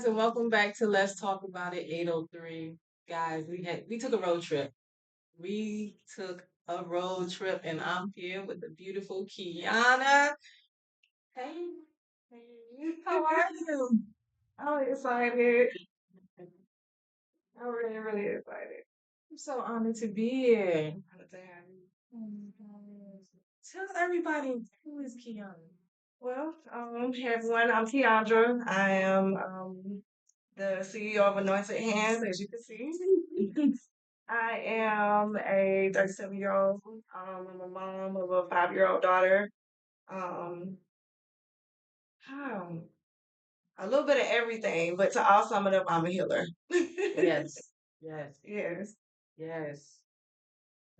and welcome back to Let's Talk About It 803. Guys, we took a road trip. We took a road trip and I'm here with the beautiful Kiana. Hey, hey, how are you? I'm excited. I'm really, really excited. I'm so honored to be here. Honored to have you. Tell everybody who is Kiana. Well, hey everyone, I'm Kiondra. I am the CEO of AnointedHandz, as you can see. I am a 37-year-old. I'm a mom of a 5-year-old daughter. Um, um, a little bit of everything, but to all sum it up, I'm a healer. Yes, yes, Yes. yes.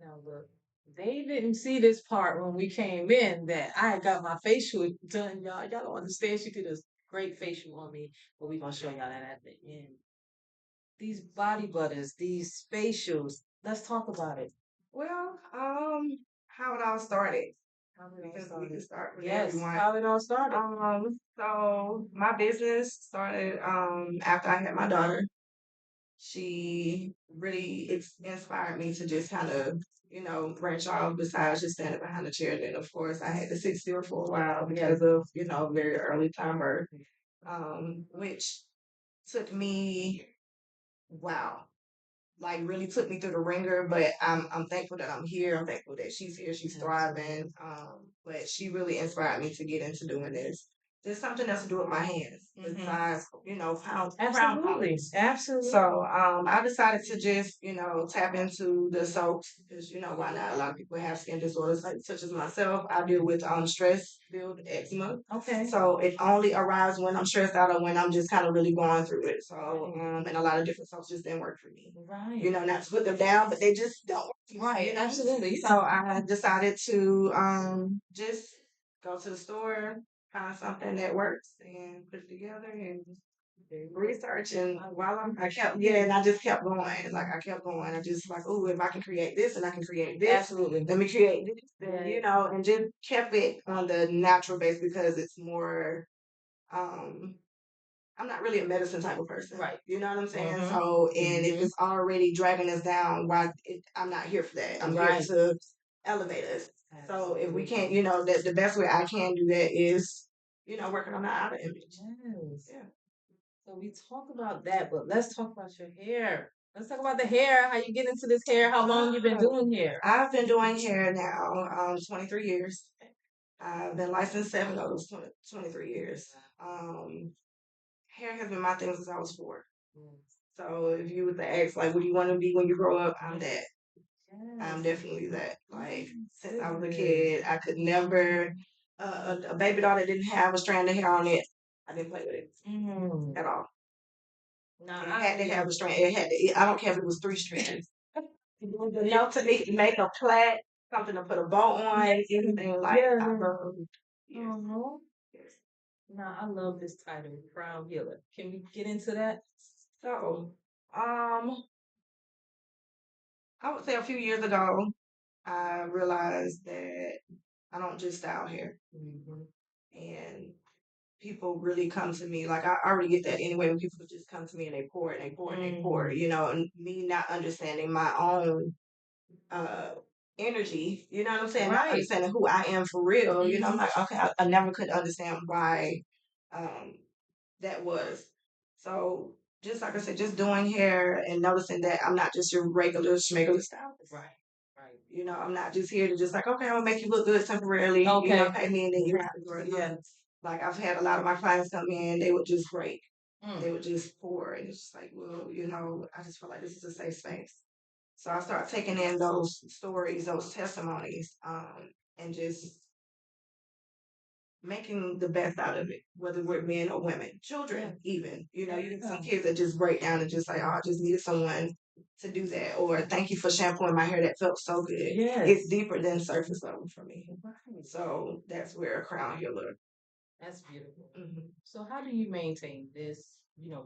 Now look, they didn't see this part when we came in that I had got my facial done, y'all. Y'all don't understand. She did a great facial on me, but we gonna show y'all that at the end. These body butters, these facials. Let's talk about it. Well, how it all started. How did it all Because we can started? start with Yes, everyone. how it all started. So my business started after I had my daughter. She really inspired me to just kind of, branch off besides just standing behind the chair. Then of course I had to sit still for a while because of, very early time birth. Which took me wow, like really took me through the ringer, but I'm thankful that I'm here. I'm thankful that she's here. She's thriving. But she really inspired me to get into doing this. There's something else to do with my hands besides, crown Absolutely. polish. Absolutely. So I decided to just, tap into the soaps because, why not? A lot of people have skin disorders such as myself. I deal with stress filled eczema. Okay. So it only arrives when I'm stressed out or when I'm just kind of really going through it. So and a lot of different soaps just didn't work for me. Right. Not to put them down, but they just don't work. Right. Absolutely. So I decided to just go to the store, find something that works, and put it together and research. And and I just kept going. Like I kept going. I just like, oh, if I can create this and I can create this, Absolutely. let me create this. Then, and just kept it on the natural base because it's more I'm not really a medicine type of person. Right. You know what I'm saying? Mhm. So, and if it's already dragging us down, I'm not here for that. I'm here Right. to elevate us. So if we can't, that the best way I can do that is, working on our outer image. Yes. Yeah. So we talk about that, but let's talk about your hair. Let's talk about the hair. How you get into this hair? How long you been doing hair? I've been doing hair now, 23 years. I've been licensed 23 years. Hair has been my thing since I was 4. So if you was to ask, like, what do you want to be when you grow up? I'm that. I'm definitely that. Like, since I was a kid, I could never, a baby doll that didn't have a strand of hair on it, I didn't play with it at all. Now It I had to have a strand. I don't care if it was 3 strands. To make a plait, something to put a bow on, anything like Yeah. I love. Yes. Yes. Now I love this title, Crown Healer. Can we get into that? So, I would say a few years ago, I realized that I don't just style hair. And people really come to me. Like, I already get that anyway when people just come to me and they pour it and they pour it and they pour it, and me not understanding my own uh, energy, you know what I'm saying? Not Right. understanding who I am for real. I'm like, okay, I never could understand why um, that was. So, just like I said, just doing hair and noticing that I'm not just your regular schmegular stylist. Right. Right. I'm not just here to just like, okay, I'm gonna make you look good temporarily. Okay. Pay me and then you have to grow. Yeah. Like I've had a lot of my clients come in, they would just break. They would just pour, and it's just like, well, I just feel like this is a safe space. So I start taking in those stories, those testimonies, and just making the best out of it, whether we're men or women, children, even. You get some kids that just break down and just like, oh, I just needed someone to do that, or thank you for shampooing my hair. That felt so good. Yes. It's deeper than surface level for me. Right. So that's where a crown healer. That's beautiful. So how do you maintain this,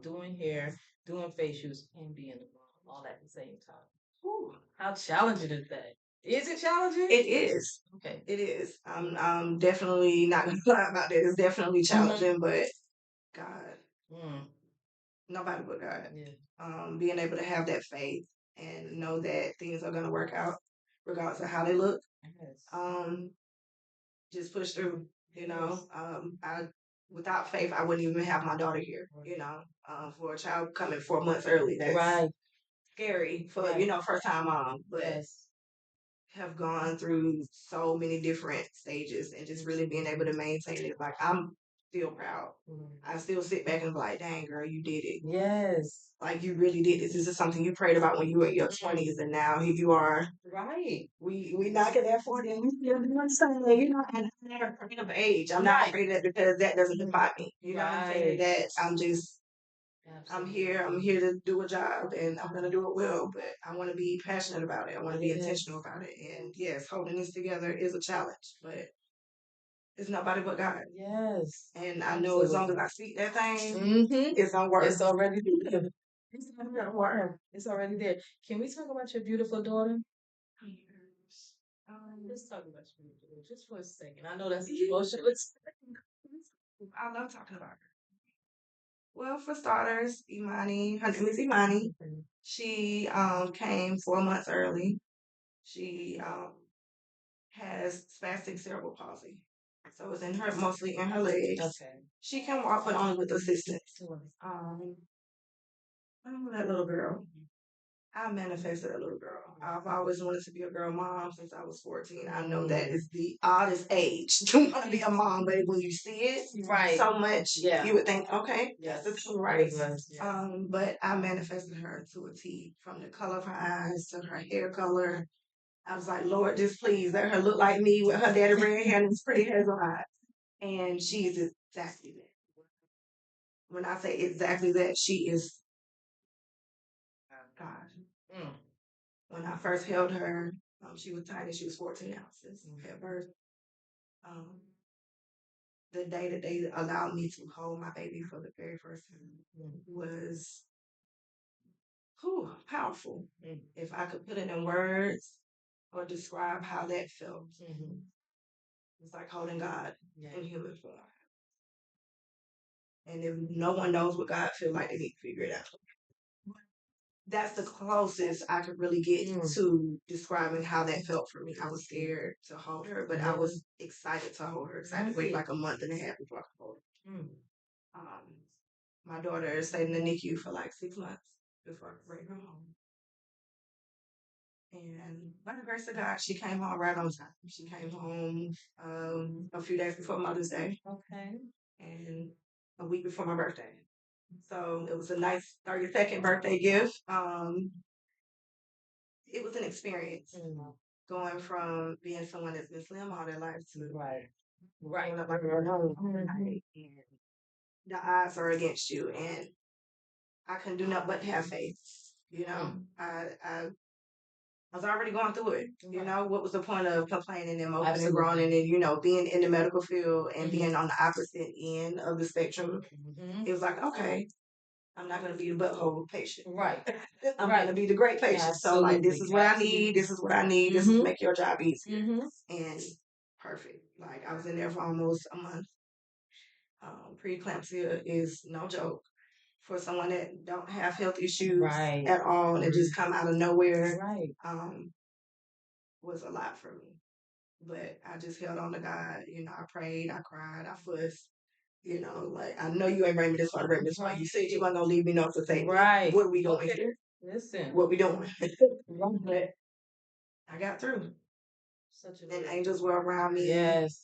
doing hair, doing facials, and being a mom all at the same time? Whew, how challenging is that? Is it challenging? It is. Okay. It is. I'm definitely not gonna lie about that. It's definitely challenging, but God. nobody but God. Yeah. Being able to have that faith and know that things are gonna work out regardless of how they look. Yes. Just push through. You know, Yes. I without faith, I wouldn't even have my daughter here. You know, for a child coming 4 months early, that's Right. scary for Right. first time mom. But Yes. have gone through so many different stages and just really being able to maintain it. Like I'm still proud. I still sit back and be like, dang girl, you did it. Yes. Like you really did this. This is something you prayed about when you were in your 20s, and now here you are. Right. We knocking that 40, and we still doing something, you know. And I'm not afraid of age. I'm not Right. afraid of that because that doesn't define me. You know what I'm saying? Right. That I'm just I'm here. I'm Absolutely. here to do a job, and I'm gonna do it well. But I want to be passionate about it. I want to be intentional about it. And yes, holding this together is a challenge, but it's nobody but God. Yes. And I know as long as I speak that thing, Mm-hmm. it's gonna work. It's already there. It's gonna work. It's already there. Can we talk about your beautiful daughter? Let's talk about your beautiful daughter just for a second. I know that's emotional. I love talking about her. Well, for starters, Imani, her name is Imani. She came 4 months early. She has spastic cerebral palsy. So it's in her mostly in her legs. Okay. She can walk but only with assistance. That little girl. I manifested a little girl. I've always wanted to be a girl mom since I was 14. I know that is the oddest age to want to be a mom, but when you see it Right. so much, Yeah. you would think, okay, Yes. that's the thing, right? Yeah. But I manifested her to a T, from the color of her eyes to her hair color. I was like, Lord, just please let her look like me with her daddy red hair and his pretty hazel eyes. And she is exactly that. When I say exactly that, she is God. Mm. When I first held her, she was tiny. She was 14 ounces at birth. Um, the day that they allowed me to hold my baby for the very first time was powerful. If I could put it in words or describe how that felt, it's like holding God in human form. And if no one knows what God feels like, they need to figure it out. That's the closest I could really get to describing how that felt for me. I was scared to hold her, but I was excited to hold her. Excited to wait like a month and a half before I could hold her. My daughter stayed in the NICU for like 6 months before I could bring her home. And by the grace of God, she came home right on time. She came home a few days before Mother's Day. Okay. And a week before my birthday. So it was a nice 32nd birthday gift. It was an experience going from being someone that's been slim all their life to growing up like and the odds are against you, and I couldn't do nothing but have faith. You know, I was already going through it. You know, what was the point of complaining and moping and groaning and, being in the medical field and being on the opposite end of the spectrum? It was like, okay, I'm not going to be the butthole patient. Right. I'm going to be the great patient. So, like, this is what I need. This is what I need. This will make your job easier. And perfect. Like, I was in there for almost a month. Preeclampsia is no joke for someone that don't have health issues at all and just come out of nowhere. Was a lot for me. But I just held on to God. I prayed, I cried, I fussed. Like, I know you ain't bring me this far to bring me this far. You said you weren't gonna leave me no to say, what are we doing here? Listen. What we doing? But I got through. And angels were around me. Yes.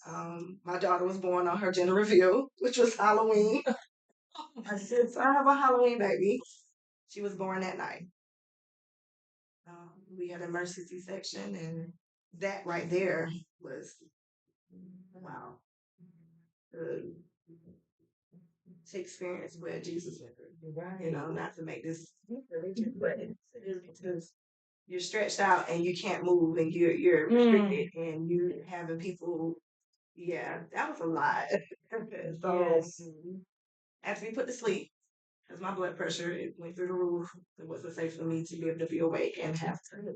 My daughter was born on her gender reveal, which was Halloween. I said, so I have a Halloween baby. She was born that night. We had a emergency C-section, and that right there was wow. To experience where Jesus went through. Not to make this religion, but because you're stretched out and you can't move and you're restricted and you having people. Yeah, that was a lot. So after we put to sleep, because my blood pressure it went through the roof, it wasn't safe for me to be able to be awake and have to.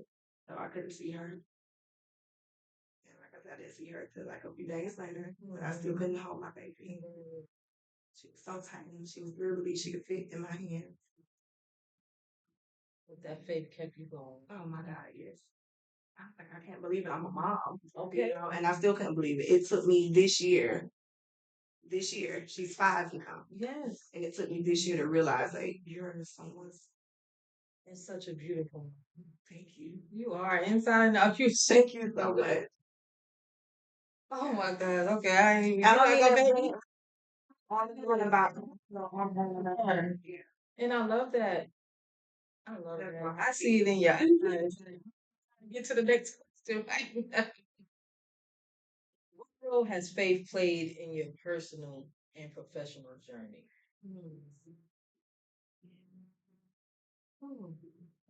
So I couldn't see her. And like I said, I didn't see her till like a few days later, but I still couldn't hold my baby. She was so tiny. She was literally, she could fit in my hand. But that faith kept you going. Oh my God, yes. I was like, I can't believe it. I'm a mom. Okay. You know, and I still couldn't believe it. It took me this year. This year, she's 5 now. Yes. And it took me this year to realize, like, you're someone's. It's such a beautiful. Thank you. You are inside and out. You Thank you so much. Oh my God. Okay, I ain't even. I don't You even baby. all about And I love that. I love that. I see it in your eyes. Get to the next question. What role has faith played in your personal and professional journey?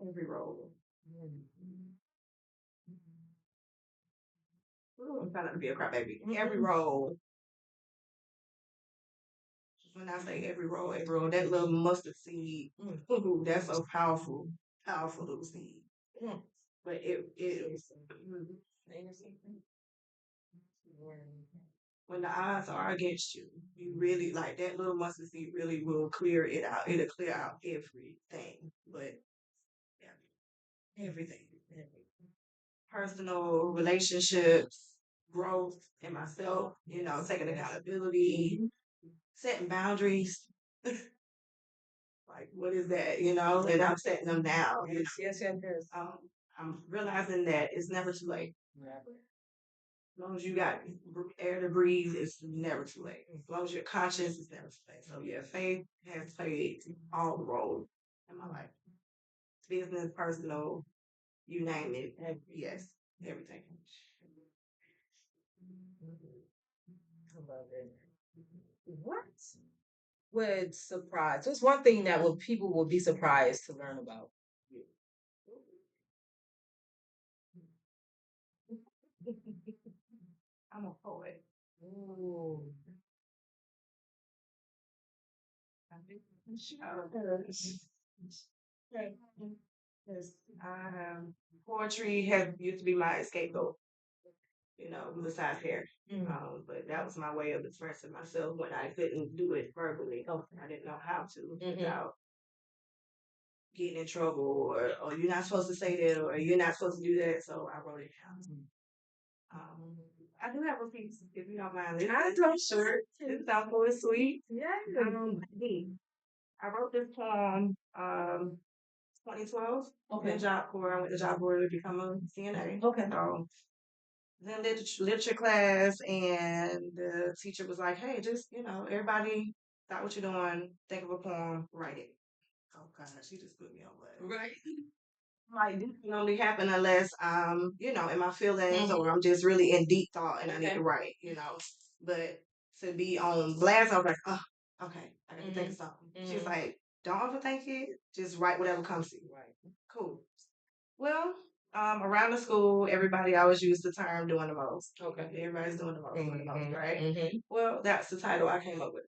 Every role. Ooh, I'm trying not to be a crybaby. Every role. When I say every role, that little mustard seed, ooh, that's so powerful, powerful little seed. But when the odds are against you, you really like that little mustard seed really will clear it out. It'll clear out everything, but yeah, everything. Personal relationships, growth in myself, you know, taking accountability, setting boundaries. Like, what is that, you know? And I'm setting them now. You know? Yes. I'm realizing that it's never too late. Never. As long as you got air to breathe, it's never too late. As long as you're conscious, it's never too late. So yeah, faith has played all the roles in my life. Business, personal, you name it. Yes, everything. I love it. What would surprise? What's one thing that would people will be surprised to learn about you? I'm a poet. Ooh. Yes, poetry had used to be my scapegoat, you know, besides hair. But that was my way of expressing myself when I couldn't do it verbally. I didn't know how to without getting in trouble or you're not supposed to say that or you're not supposed to do that. So I wrote it down. I do have a piece, if you don't mind. I don't sure. It's thoughtful and sweet. Yeah. I wrote this poem 2012. Okay. In Job Corps. I went to Job Corps to become a CNA. Okay. So then literature class, and the teacher was like, "Hey, just you know, everybody stop what you're doing. Think of a poem, write it." Oh God, she just put me on blast. Right. Like this can only happen unless I'm, you know, in my feelings or I'm just really in deep thought and I need to write, you know. But to be on blast, I was like, oh, okay, I got to think of something. She was like, don't overthink it, just write whatever comes to you. Right. Cool. Well, around the school, everybody always used the term doing the most. Okay. Everybody's doing the most, right? Well, that's the title I came up with.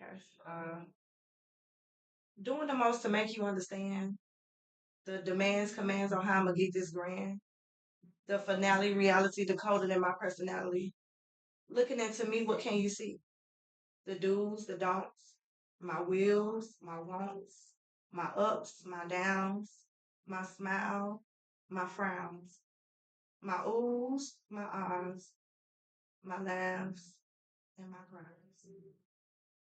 Yes. Doing the most to make you understand the demands, commands on how I'm gonna get this grand. The finale, reality decoded in my personality. Looking into me, what can you see? The do's, the don'ts, my wills, my wants, my ups, my downs, my smile, my frowns, my oohs, my ahs, my laughs, and my cries.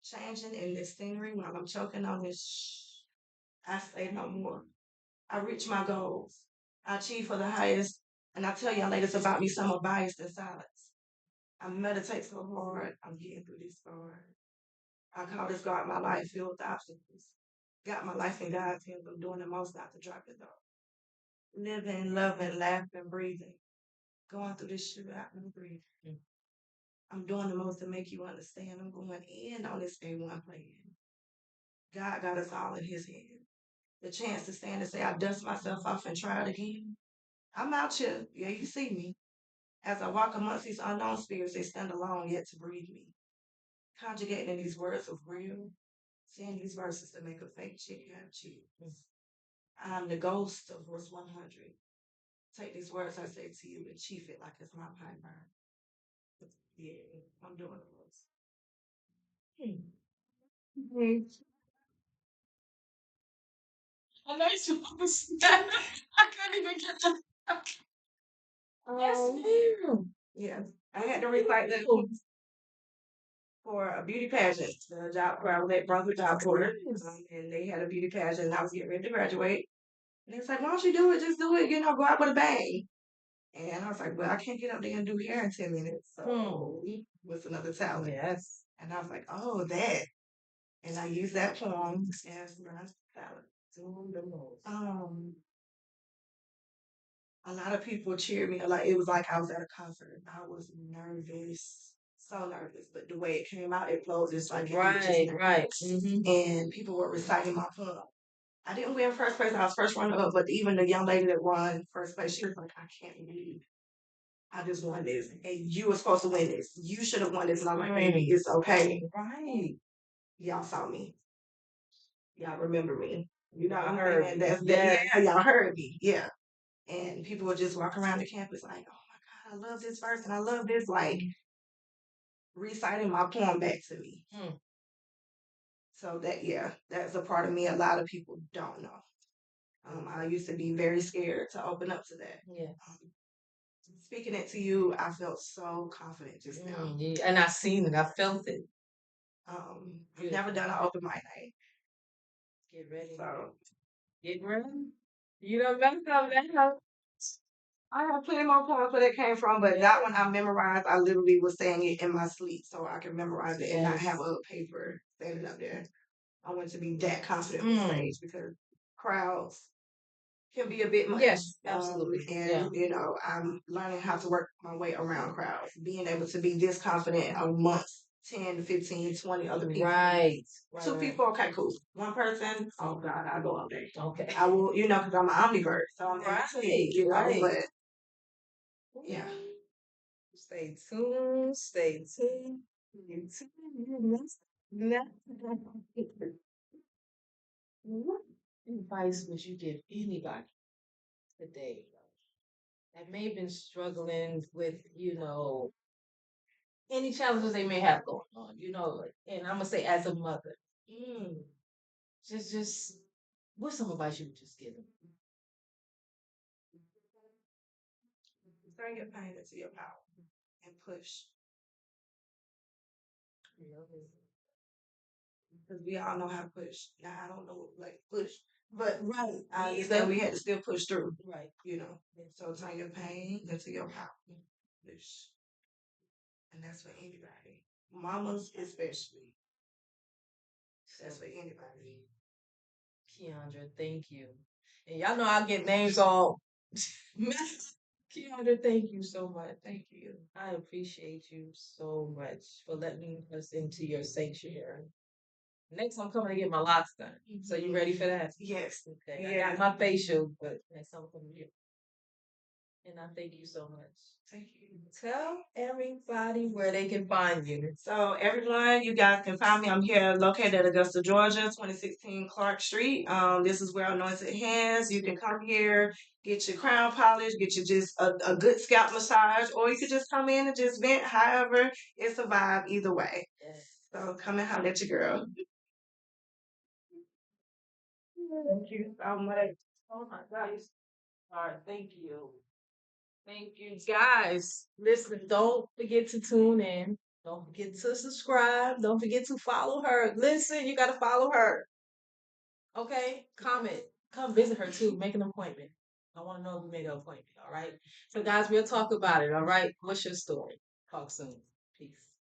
Changing in this scenery while I'm choking on this shh. I say no more. I reach my goals. I achieve for the highest. And I tell y'all ladies about me, some are biased in silence. I meditate so hard, I'm getting through this scar. I call this God my life filled with obstacles. Got my life in God's hands. I'm doing the most not to drop it though. Living, loving, laughing, breathing. Going through this shit without no breathing. I'm doing the most to make you understand. I'm going in on this A1 plan. God got us all in his hands. The chance to stand and say, I dust myself off and try it again. I'm out here. Yeah, you see me. As I walk amongst these unknown spirits, they stand alone yet to breathe me. Conjugating these words of real, saying these verses to make a fake chick have cheeks. I'm the ghost of verse 100. Take these words I say to you and chief it like it's my pipe burn. Yeah, I'm doing the most. Mhm. I know you was I couldn't even get that. Yes, ma'am. Yeah, I had to recite that for a beauty pageant. The job where I was at Brunswick Job Corps, and they had a beauty pageant, and I was getting ready to graduate. And it's like, why don't you do it? Just do it. You know, go out with a bang. And I was like, well, I can't get up there and do hair in 10 minutes. So what's another talent? Yes. And I was like, oh, that. And I used that poem as my talent. Doing the most. A lot of people cheered me. Like it was like I was at a concert. I was nervous, so nervous. But the way it came out, it flowed just like Right, right. And people were reciting my poem. I didn't win first place. I was first runner up. But even the young lady that won first place, she was like, "I can't believe I just won this, and you were supposed to win this. You should have won this." And I'm like, "Baby, it's okay. Right. Y'all saw me. Y'all remember me. You know, Y'all I'm heard saying me. that's Yes. yeah. Y'all heard me. Yeah." And people would just walk around the campus like, "Oh my God, I love this verse and I love this," like reciting my poem back to me. So that yeah, that's a part of me a lot of people don't know. I used to be very scared to open up to that. Yeah. Speaking it to you, I felt so confident just now. Yeah. And I seen it. I felt it. I've never done an open mic night. Get ready. So get ready. You don't mess up that. I have plenty more poems where that came from, but that one I memorized. I literally was saying it in my sleep, so I can memorize it and not have a paper standing up there. I want to be that confident on stage because crowds can be a bit much. Yes, absolutely. And you know, I'm learning how to work my way around crowds. Being able to be this confident amongst 10, 15, 20 other people. Right. Two people, okay, cool. One person, oh God, I go all day. Okay. I will, you know, because I'm an ambivert, so I'm right. you know, but yeah. Stay tuned. Stay tuned. Stay tuned. What advice would you give anybody today that may have been struggling with, any challenges they may have going on, and I'm gonna say as a mother, just what's some advice you would just give them? Turn your pain into your power and push. Because we all know how to push. Now I don't know like push, but Right. I understand we had to still push through. Right. You know. So turn your pain into your power. Push. And that's for anybody. Mamas especially. That's for anybody. Kiondra, thank you. And y'all know I get names all messed. Kiondra, thank you so much. Thank you. I appreciate you so much for letting us into your sanctuary. Next, I'm coming to get my locks done. So you ready for that? Yes. Okay. Yeah. I got my facial, but next time I'm coming to you. And I thank you so much. Thank you. Tell everybody where they can find you. So everyone, you guys can find me. I'm here located at Augusta, Georgia, 2016 Clark Street. This is where Anointed Hands. You can come here, get your crown polish, get your just a good scalp massage, or you could just come in and just vent. However, it's a vibe either way. Yes. So come and holler at your girl. Thank you so much. Oh my God. All right, thank you. Thank you, guys. Listen, don't forget to tune in. Don't forget to subscribe. Don't forget to follow her. Listen, you got to follow her. Okay? Comment. Come visit her too. Make an appointment. I want to know if we made an appointment. All right? So, guys, we'll talk about it. All right? What's your story? Talk soon. Peace.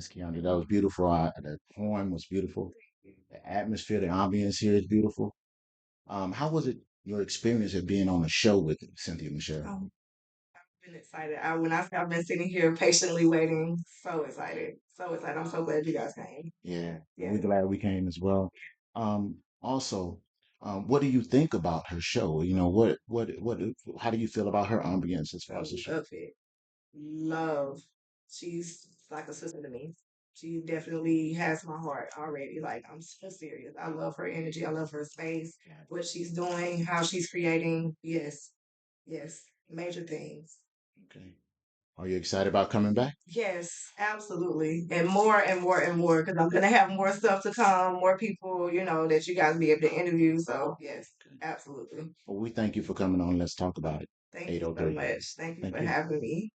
Miss Kiondra. That was beautiful. The poem was beautiful. The atmosphere, the ambience here is beautiful. How was it your experience of being on a show with Cynthia Michelle? I've been excited. When I say I've been sitting here patiently waiting, so excited, so excited. I'm so glad you guys came. Yeah, Yeah. we're glad we came as well. Also, what do you think about her show? You know, how do you feel about her ambience as I far as the show? love it. Love. She's like a sister to me. She definitely has my heart already. Like, I'm so serious. I love her energy. I love her space, what she's doing, how she's creating. Yes, yes, major things. Okay. Are you excited about coming back? Yes, absolutely. And more and more and more because I'm going to have more stuff to come, more people, that you guys be able to interview. So, yes, Okay. absolutely. Well, we thank you for coming on. Let's talk about it. Thank you so 803. much. Thank you for Thank you. having me.